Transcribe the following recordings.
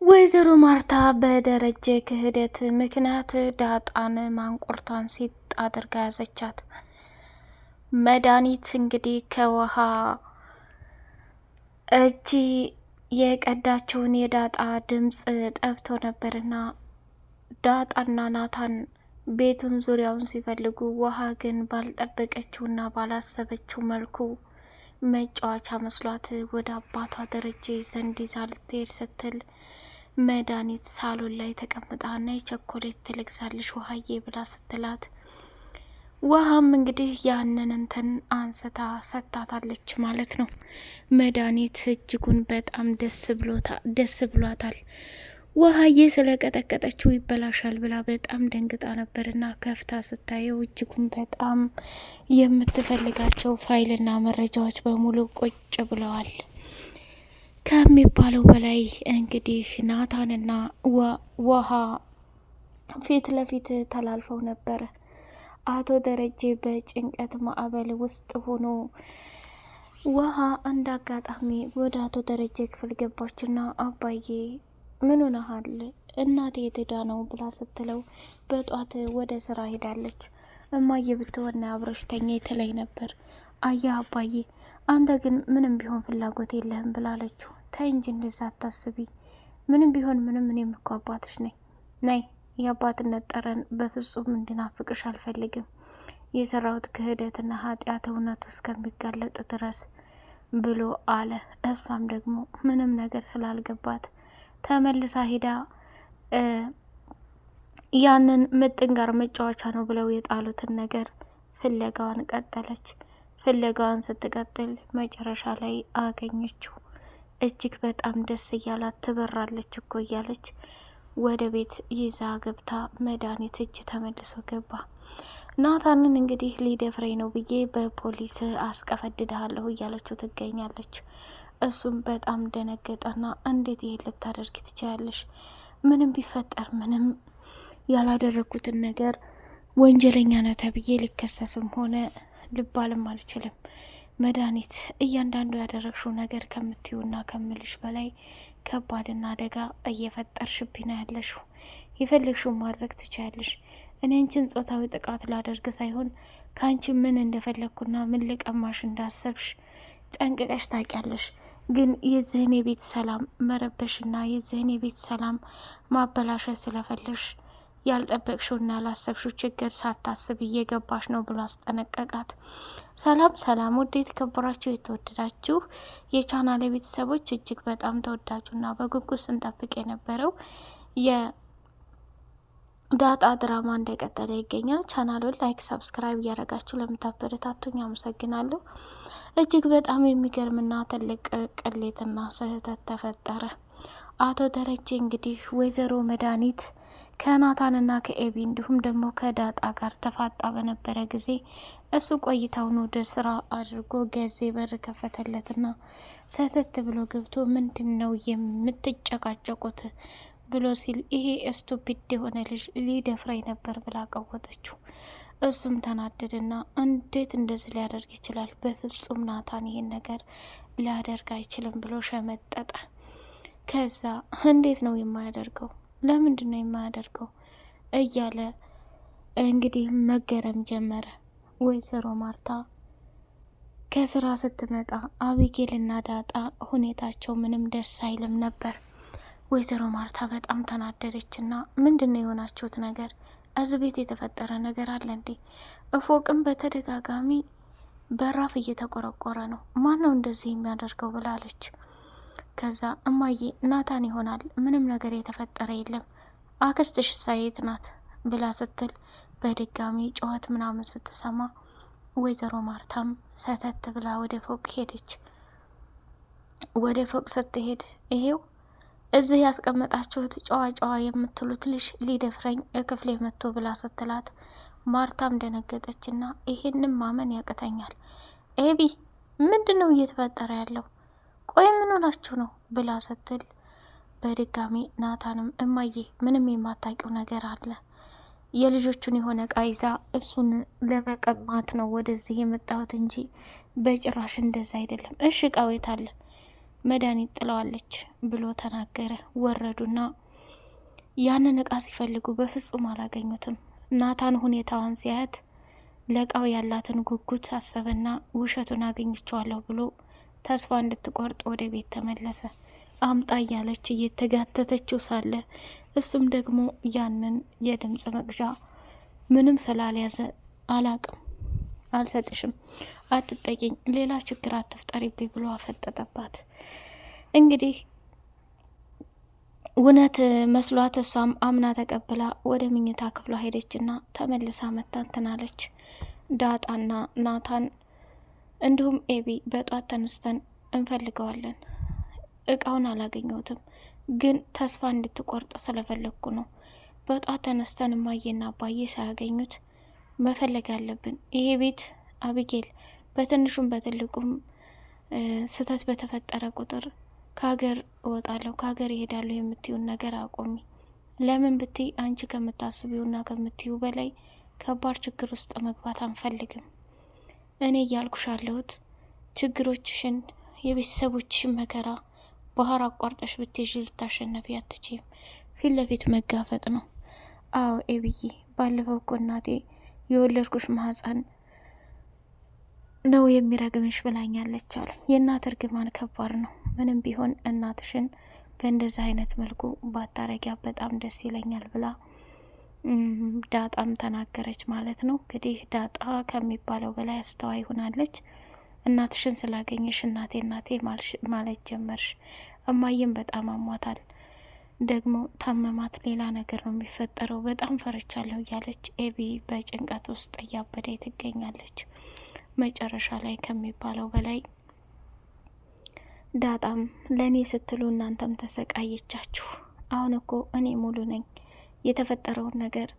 ወይዘሮ ማርታ በደረጀ ክህደት ምክንያት ዳጣን ማንቁርቷን ሲጥ አድርጋ ያዘቻት። መድኃኒት እንግዲህ ከውሃ እጅ የቀዳችውን የዳጣ ድምፅ ጠፍቶ ነበርና ዳጣና ናታን ቤቱን ዙሪያውን ሲፈልጉ ውሃ ግን ባልጠበቀችውና ባላሰበችው መልኩ መጫወቻ መስሏት ወደ አባቷ ደረጀ ዘንድ ይዛ ልትሄድ ስትል መድኃኒት ሳሎን ላይ ተቀምጣ ነይ ቸኮሌት ልግዛልሽ ውሃዬ ብላ ስትላት ውሃም እንግዲህ ያንን እንትን አንስታ ሰጥታታለች ማለት ነው። መድኃኒት እጅጉን በጣም ደስ ብሏታል። ውሃዬ ስለቀጠቀጠችው ይበላሻል ብላ በጣም ደንግጣ ነበርና ከፍታ ስታየው እጅጉን በጣም የምትፈልጋቸው ፋይልና መረጃዎች በሙሉ ቁጭ ብለዋል። ከሚባለው በላይ እንግዲህ ናታንና ውሃ ፊት ለፊት ተላልፈው ነበር። አቶ ደረጀ በጭንቀት ማዕበል ውስጥ ሆኖ ውሃ እንደ አጋጣሚ ወደ አቶ ደረጀ ክፍል ገባችና አባዬ ምን ሆነሃል? እናቴ የት ሄዳ ነው ብላ ስትለው በጧት ወደ ስራ ሄዳለች። እማዬ ብትሆን አብረሽ ተኛ የተለይ ነበር። አያ አባዬ አንተ ግን ምንም ቢሆን ፍላጎት የለህም ብላለችው። ታይ እንጂ እንደዛ አታስቢ። ምንም ቢሆን ምንም እኔም እኮ አባትሽ ነኝ። ነይ የአባትነት ጠረን በፍጹም እንድናፍቅሽ አልፈልግም። የሰራሁት ክህደትና ኃጢአት እውነቱ እስከሚጋለጥ ድረስ ብሎ አለ። እሷም ደግሞ ምንም ነገር ስላልገባት ተመልሳ ሂዳ ያንን ምጥን ጋር መጫወቻ ነው ብለው የጣሉትን ነገር ፍለጋዋን ቀጠለች። ፍለጋዋን ስትቀጥል መጨረሻ ላይ አገኘችው። እጅግ በጣም ደስ እያላት ትበራለች እኮ እያለች ወደ ቤት ይዛ ገብታ መድኃኒት እጅ ተመልሶ ገባ። ናታንን እንግዲህ ሊደፍረኝ ነው ብዬ በፖሊስ አስቀፈድድሃለሁ እያለችው ትገኛለች። እሱም በጣም ደነገጠና እንዴት ይሄን ልታደርጊ ትችያለሽ? ምንም ቢፈጠር ምንም ያላደረግኩትን ነገር ወንጀለኛ ነህ ተብዬ ሊከሰስም ሆነ ልባልም አልችልም። መድኃኒት እያንዳንዱ ያደረግሽው ነገር ከምትዩና ከምልሽ በላይ ከባድና አደጋ እየፈጠርሽብኝ ነው ያለሽው። የፈለግሽውን ማድረግ ትችያለሽ። እኔ አንቺን ጾታዊ ጥቃት ላደርግ ሳይሆን ከአንቺ ምን እንደፈለግኩና ምን ልቀማሽ እንዳሰብሽ ጠንቅቀሽ ታውቂያለሽ። ግን የዚህን የቤት ሰላም መረበሽና የዚህን የቤት ሰላም ማበላሸት ስለፈለሽ ያልጠበቅሽውና ያላሰብሽው ችግር ሳታስብ እየገባሽ ነው ብሎ አስጠነቀቃት። ሰላም ሰላም፣ ውድ የተከበራችሁ የተወደዳችሁ የቻናሌ ቤተሰቦች፣ እጅግ በጣም ተወዳጁና በጉጉት ስንጠብቅ የነበረው የዳጣ ድራማ እንደቀጠለ ይገኛል። ቻናሉን ላይክ፣ ሰብስክራይብ እያደረጋችሁ ለምታበረታቱኝ አመሰግናለሁ። እጅግ በጣም የሚገርምና ትልቅ ቅሌትና ስህተት ተፈጠረ። አቶ ደረጀ እንግዲህ ወይዘሮ መድኃኒት ከናታንና ከኤቢ እንዲሁም ደግሞ ከዳጣ ጋር ተፋጣ በነበረ ጊዜ እሱ ቆይታውን ወደ ስራ አድርጎ ገዜ በር ከፈተለትና ሰተት ብሎ ገብቶ ምንድን ነው የምትጨቃጨቁት ብሎ ሲል ይሄ ስቱፒድ የሆነ ልጅ ሊደፍረኝ ነበር ብላ ቀወጠችው። እሱም ተናደድና እንዴት እንደዚህ ሊያደርግ ይችላል? በፍጹም ናታን ይሄን ነገር ሊያደርግ አይችልም ብሎ ሸመጠጠ። ከዛ እንዴት ነው የማያደርገው? ለምንድን ነው የማያደርገው? እያለ እንግዲህ መገረም ጀመረ። ወይዘሮ ማርታ ከስራ ስትመጣ አቢጌልና ዳጣ ሁኔታቸው ምንም ደስ አይልም ነበር። ወይዘሮ ማርታ በጣም ተናደደችና ምንድን ነው የሆናችሁት ነገር? እዚህ ቤት የተፈጠረ ነገር አለ እንዴ? እፎቅም በተደጋጋሚ በራፍ እየተቆረቆረ ነው። ማን ነው እንደዚህ የሚያደርገው ብላለች። ከዛ እማዬ ናታን ይሆናል፣ ምንም ነገር የተፈጠረ የለም፣ አክስትሽ ሳይት ናት ብላ ስትል በድጋሚ ጩኸት ምናምን ስትሰማ ወይዘሮ ማርታም ሰተት ብላ ወደ ፎቅ ሄደች። ወደ ፎቅ ስትሄድ ይሄው እዚህ ያስቀመጣችሁት ጨዋ የምትሉት ልጅ ሊደፍረኝ ክፍሌ መጥቶ ብላ ስትላት ማርታም ደነገጠችና ይሄንም ማመን ያቅተኛል። ኤቢ ምንድን ነው እየተፈጠረ ያለው? ቆይ ምን ሆናችሁ ነው ብላ ስትል በድጋሚ ናታንም እማዬ ምንም የማታውቂው ነገር አለ፣ የልጆቹን የሆነ እቃ ይዛ እሱን ለመቀማት ነው ወደዚህ የመጣሁት እንጂ በጭራሽ እንደዛ አይደለም። እሺ እቃው የት አለ? መድኃኒት ጥለዋለች ብሎ ተናገረ። ወረዱና ያንን እቃ ሲፈልጉ በፍጹም አላገኙትም። ናታን ሁኔታዋን ሲያያት ለእቃው ያላትን ጉጉት አሰበና ውሸቱን አገኝቸዋለሁ ብሎ ተስፋ እንድትቆርጥ ወደ ቤት ተመለሰ። አምጣ እያለች እየተጋተተችው ሳለ እሱም ደግሞ ያንን የድምፅ መቅዣ ምንም ስላልያዘ አላቅም፣ አልሰጥሽም፣ አትጠቂኝ፣ ሌላ ችግር አትፍጠሪብኝ ብሎ አፈጠጠባት። እንግዲህ እውነት መስሏት እሷም አምና ተቀብላ ወደ ምኝታ ክፍሏ ሄደችና ተመልሳ መታንትናለች። ዳጣና ናታን እንዲሁም ኤቢ በጧት ተነስተን እንፈልገዋለን፣ እቃውን አላገኘሁትም፣ ግን ተስፋ እንድትቆርጥ ስለፈለግኩ ነው። በጧት ተነስተን እማዬና አባዬ ሳያገኙት መፈለግ አለብን። ይሄ ቤት አቢጌል በትንሹም በትልቁም ስህተት በተፈጠረ ቁጥር ከሀገር እወጣለሁ፣ ከሀገር እሄዳለሁ የምትዩን ነገር አቆሚ። ለምን ብትይ አንቺ ከምታስቢውና ከምትዩ በላይ ከባድ ችግር ውስጥ መግባት አንፈልግም። እኔ እያልኩሽ ያለሁት ችግሮችሽን፣ የቤተሰቦችሽን መከራ ባህር አቋርጠሽ ብትይዥ ልታሸነፊ አትችይም። ፊት ለፊት መጋፈጥ ነው። አዎ ኤብዬ፣ ባለፈው እኮ እናቴ የወለድኩሽ ማህፀን ነው የሚረግምሽ ብላኛለች አለ። የእናት እርግማን ከባድ ነው። ምንም ቢሆን እናትሽን በእንደዚህ አይነት መልኩ ባታረጊያ በጣም ደስ ይለኛል ብላ ዳጣም ተናገረች ማለት ነው። እንግዲህ ዳጣ ከሚባለው በላይ አስተዋይ ሆናለች። እናትሽን ስላገኘሽ እናቴ እናቴ ማለት ጀመርሽ። እማዬም በጣም አሟታል፣ ደግሞ ታመማት፣ ሌላ ነገር ነው የሚፈጠረው፣ በጣም ፈርቻለሁ እያለች ኤቢ በጭንቀት ውስጥ እያበደ ትገኛለች። መጨረሻ ላይ ከሚባለው በላይ ዳጣም ለእኔ ስትሉ እናንተም ተሰቃየቻችሁ። አሁን እኮ እኔ ሙሉ ነኝ። የተፈጠረውን ነገር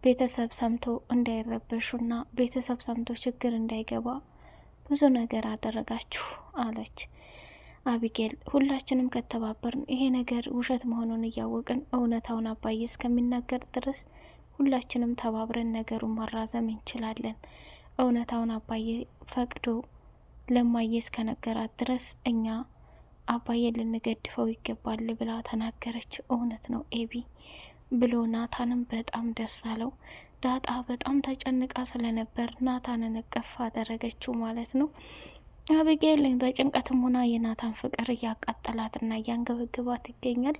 ቤተሰብ ሰምቶ እንዳይረበሹና ቤተሰብ ሰምቶ ችግር እንዳይገባ ብዙ ነገር አደረጋችሁ አለች አቢጌል። ሁላችንም ከተባበርን ይሄ ነገር ውሸት መሆኑን እያወቅን እውነታውን አባዬ እስከሚናገር ድረስ ሁላችንም ተባብረን ነገሩን ማራዘም እንችላለን። እውነታውን አባዬ ፈቅዶ ለማዬ እስከነገራት ድረስ እኛ አባዬን ልንገድፈው ይገባል ብላ ተናገረች። እውነት ነው ኤቢ ብሎ ናታንም በጣም ደስ አለው። ዳጣ በጣም ተጨንቃ ስለነበር ናታንን እቅፍ አደረገችው ማለት ነው። አቢጌል በጭንቀትም ሆና የናታን ፍቅር እያቃጠላትና እያንገበግባት ይገኛል።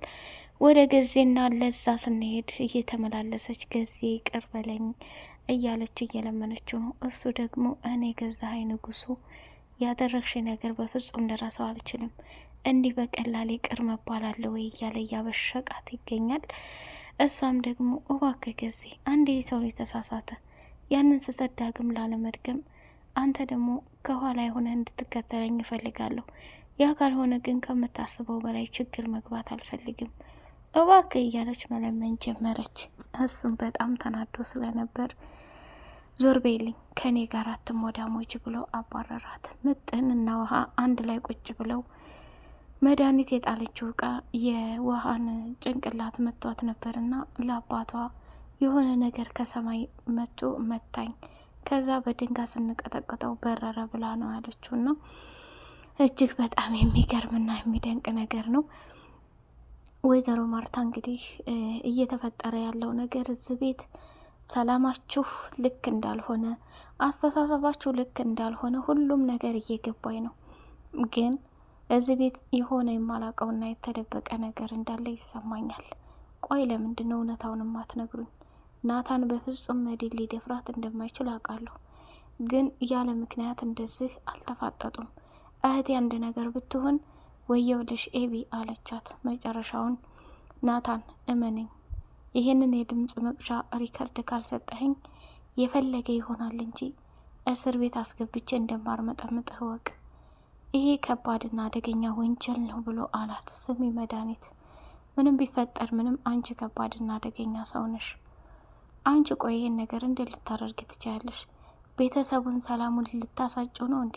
ወደ ገዜና ለዛ ስንሄድ እየተመላለሰች ገዜ ይቅር በለኝ እያለች እየለመነችው ነው። እሱ ደግሞ እኔ ገዛኸኝ ንጉሱ ያደረግሽ ነገር በፍጹም ልረሳው አልችልም፣ እንዲህ በቀላል ይቅር መባል አለ ወይ እያለ እያበሸቃት ይገኛል። እሷም ደግሞ እባክህ ገዜ አንዴ ሰው ላይ ተሳሳተ፣ ያንን ስህተት ዳግም ላለመድገም አንተ ደግሞ ከኋላ የሆነ እንድትከተለኝ እፈልጋለሁ። ያ ካልሆነ ግን ከምታስበው በላይ ችግር መግባት አልፈልግም፣ እባክህ እያለች መለመን ጀመረች። እሱም በጣም ተናዶ ስለነበር ዞር በይልኝ ከኔ ጋር አትሞዳሞች ብሎ አባረራት። ምጥን እና ውሃ አንድ ላይ ቁጭ ብለው መድኃኒት የጣለችው እቃ የውሃን ጭንቅላት መቷት ነበርና ለአባቷ የሆነ ነገር ከሰማይ መቶ መታኝ፣ ከዛ በድንጋይ ስንቀጠቅጠው በረረ ብላ ነው ያለችው። ና እጅግ በጣም የሚገርምና የሚደንቅ ነገር ነው። ወይዘሮ ማርታ እንግዲህ እየተፈጠረ ያለው ነገር እዚህ ቤት ሰላማችሁ ልክ እንዳልሆነ፣ አስተሳሰባችሁ ልክ እንዳልሆነ ሁሉም ነገር እየገባኝ ነው። ግን እዚህ ቤት የሆነ የማላቀውና የተደበቀ ነገር እንዳለ ይሰማኛል። ቆይ ለምንድን ነው እውነታውን ማትነግሩኝ? ናታን በፍጹም መዲን ሊደፍራት እንደማይችል አውቃለሁ፣ ግን ያለ ምክንያት እንደዚህ አልተፋጠጡም። እህቴ አንድ ነገር ብትሆን ወየውልሽ ኤቢ አለቻት። መጨረሻውን ናታን እመነኝ፣ ይህንን የድምፅ መቅዣ ሪከርድ ካልሰጠኸኝ የፈለገ ይሆናል እንጂ እስር ቤት አስገብቼ እንደማርመጠምጥህ እወቅ። ይሄ ከባድና አደገኛ ወንጀል ነው ብሎ አላት። ስሚ መድኃኒት፣ ምንም ቢፈጠር ምንም አንቺ ከባድና አደገኛ ሰው ነሽ። አንቺ ቆይ ይሄን ነገር እንዴት ልታደርግ ትችያለሽ? ቤተሰቡን ሰላሙን ልታሳጩ ነው እንዴ?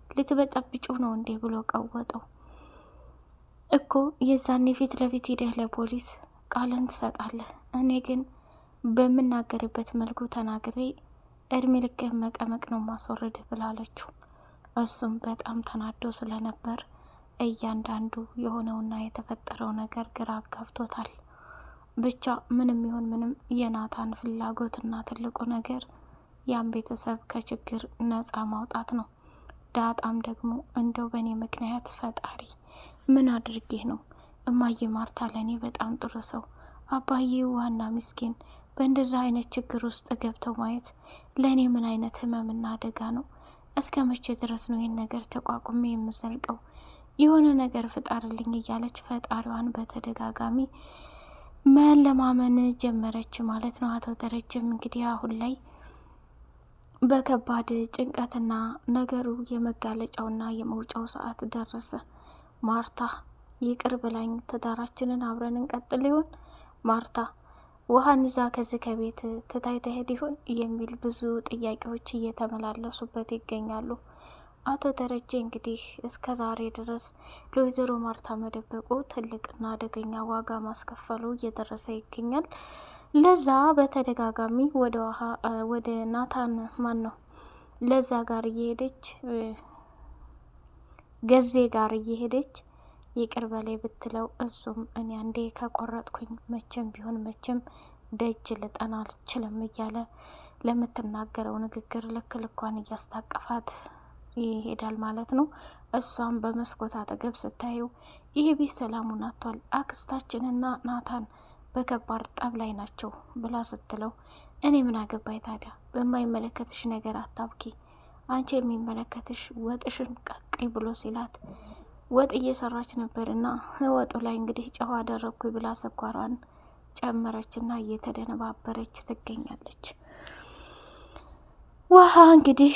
ልትበጠብጩ ነው እንዴ? ብሎ ቀወጠው እኮ። የዛኔ ፊት ለፊት ሂደህ ለፖሊስ ቃልን ትሰጣለህ። እኔ ግን በምናገርበት መልኩ ተናግሬ እድሜ ልክህ መቀመቅ ነው ማስወርድህ ብላለችው። እሱም በጣም ተናዶ ስለነበር እያንዳንዱ የሆነውና የተፈጠረው ነገር ግራ ገብቶታል። ብቻ ምንም ይሁን ምንም የናታን ፍላጎትና ትልቁ ነገር ያን ቤተሰብ ከችግር ነፃ ማውጣት ነው። ዳጣም ደግሞ እንደው በእኔ ምክንያት ፈጣሪ ምን አድርጌ ነው? እማዬ ማርታ ለእኔ በጣም ጥሩ ሰው፣ አባዬ ዋና ምስኪን፣ በእንደዛ አይነት ችግር ውስጥ ገብተው ማየት ለእኔ ምን አይነት ህመምና አደጋ ነው? እስከ መቼ ድረስ ነው ይህን ነገር ተቋቁሜ የምዘልቀው? የሆነ ነገር ፍጣርልኝ እያለች ፈጣሪዋን በተደጋጋሚ መለማመን ጀመረች ማለት ነው። አቶ ደረጀም እንግዲህ አሁን ላይ በከባድ ጭንቀትና ነገሩ የመጋለጫውና የመውጫው ሰዓት ደረሰ። ማርታ ይቅር ብላኝ ትዳራችንን አብረን እንቀጥል ይሆን? ማርታ ውሃን ይዛ ከዚህ ከቤት ትታይ ተሄድ ይሆን የሚል ብዙ ጥያቄዎች እየተመላለሱበት ይገኛሉ። አቶ ደረጀ እንግዲህ እስከ ዛሬ ድረስ ለወይዘሮ ማርታ መደበቁ ትልቅና አደገኛ ዋጋ ማስከፈሉ እየደረሰ ይገኛል። ለዛ በተደጋጋሚ ወደ ናታን ለዛ ጋር እየሄደች ገዜ ጋር እየሄደች ይቅር በላይ ብትለው እሱም እኔ አንዴ ከቆረጥኩኝ መቼም ቢሆን መቼም ደጅ ልጠና አልችልም እያለ ለምትናገረው ንግግር ልክ ልኳን እያስታቀፋት ይሄዳል ማለት ነው። እሷም በመስኮት አጠገብ ስታየው ይሄ ቤት ሰላሙን አጥቷል፣ አክስታችንና ናታን በከባድ ጠብ ላይ ናቸው ብላ ስትለው እኔ ምን አገባኝ ታዲያ፣ በማይመለከትሽ ነገር አታብኪ፣ አንቺ የሚመለከትሽ ወጥሽን ቀቅይ ብሎ ሲላት ወጥ እየሰራች ነበርና ወጡ ላይ እንግዲህ ጨው አደረግኩኝ ብላ ስኳሯን ጨመረችና እየተደነባበረች ትገኛለች። ውሃ እንግዲህ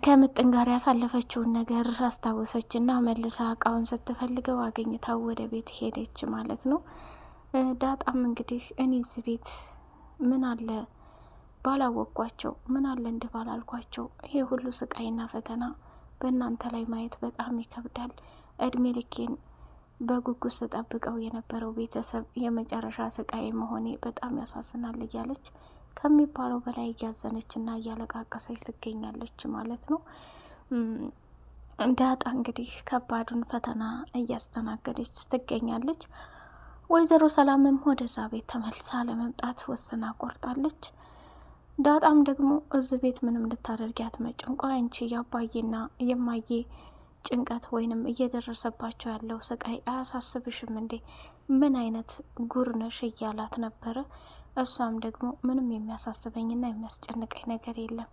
ከምጥን ጋር ያሳለፈችውን ነገር አስታወሰችና መልሳ እቃውን ስትፈልገው አገኝታው ወደ ቤት ሄደች ማለት ነው። ዳጣም እንግዲህ እኔ እዚህ ቤት ምን አለ ባላወቅኳቸው፣ ምን አለ እንዲህ ባላልኳቸው፣ ይሄ ሁሉ ስቃይና ፈተና በእናንተ ላይ ማየት በጣም ይከብዳል። እድሜ ልኬን በጉጉት ስጠብቀው የነበረው ቤተሰብ የመጨረሻ ስቃይ መሆኔ በጣም ያሳዝናል እያለች ከሚባለው በላይ እያዘነች እና እያለቃቀሰች ትገኛለች ማለት ነው። ዳጣ እንግዲህ ከባዱን ፈተና እያስተናገደች ትገኛለች። ወይዘሮ ሰላምም ወደዛ ቤት ተመልሳ ለመምጣት ወስና ቆርጣለች። ዳጣም ደግሞ እዚህ ቤት ምንም ልታደርጊ አትመጭም፣ ቆይ አንቺ የአባዬና የማዬ ጭንቀት ወይንም እየደረሰባቸው ያለው ስቃይ አያሳስብሽም እንዴ? ምን አይነት ጉር ነሽ እያላት ነበረ። እሷም ደግሞ ምንም የሚያሳስበኝና የሚያስጨንቀኝ ነገር የለም፣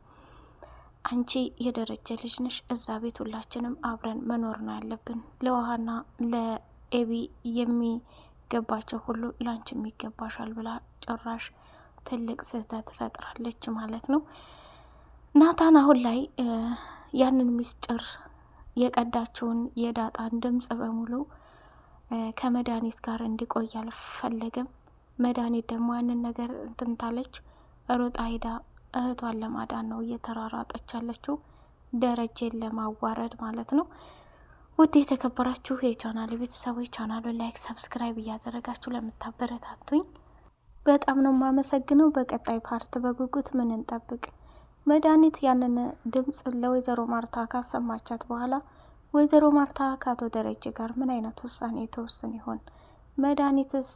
አንቺ የደረጀ ልጅ ነሽ፣ እዛ ቤት ሁላችንም አብረን መኖር ነው ያለብን፣ ለውሃና ለኤቢ የሚገባቸው ሁሉ ላንቺም ይገባሻል ብላ ጭራሽ ትልቅ ስህተት ፈጥራለች ማለት ነው። ናታን አሁን ላይ ያንን ምስጢር የቀዳችውን የዳጣን ድምጽ በሙሉ ከመድኃኒት ጋር እንዲቆይ አልፈለግም። መድኃኒት ደግሞ ያንን ነገር እንትንታለች ሩጣ ሄዳ እህቷን ለማዳን ነው እየተራራጠች ያለችው፣ ደረጀን ለማዋረድ ማለት ነው። ውድ የተከበራችሁ የቻናል ቤተሰቦች ቻናሉን ላይክ፣ ሰብስክራይብ እያደረጋችሁ ለምታበረታቱኝ በጣም ነው የማመሰግነው። በቀጣይ ፓርት በጉጉት ምን እንጠብቅ? መድኃኒት ያንን ድምጽ ለወይዘሮ ማርታ ካሰማቻት በኋላ ወይዘሮ ማርታ ከአቶ ደረጀ ጋር ምን አይነት ውሳኔ የተወስን ይሆን? መድኃኒትስ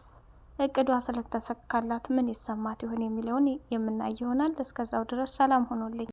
እቅዷ ስለተሰካላት ምን ይሰማት ይሆን የሚለውን የምናይ ይሆናል። እስከዛው ድረስ ሰላም ሆኖልኝ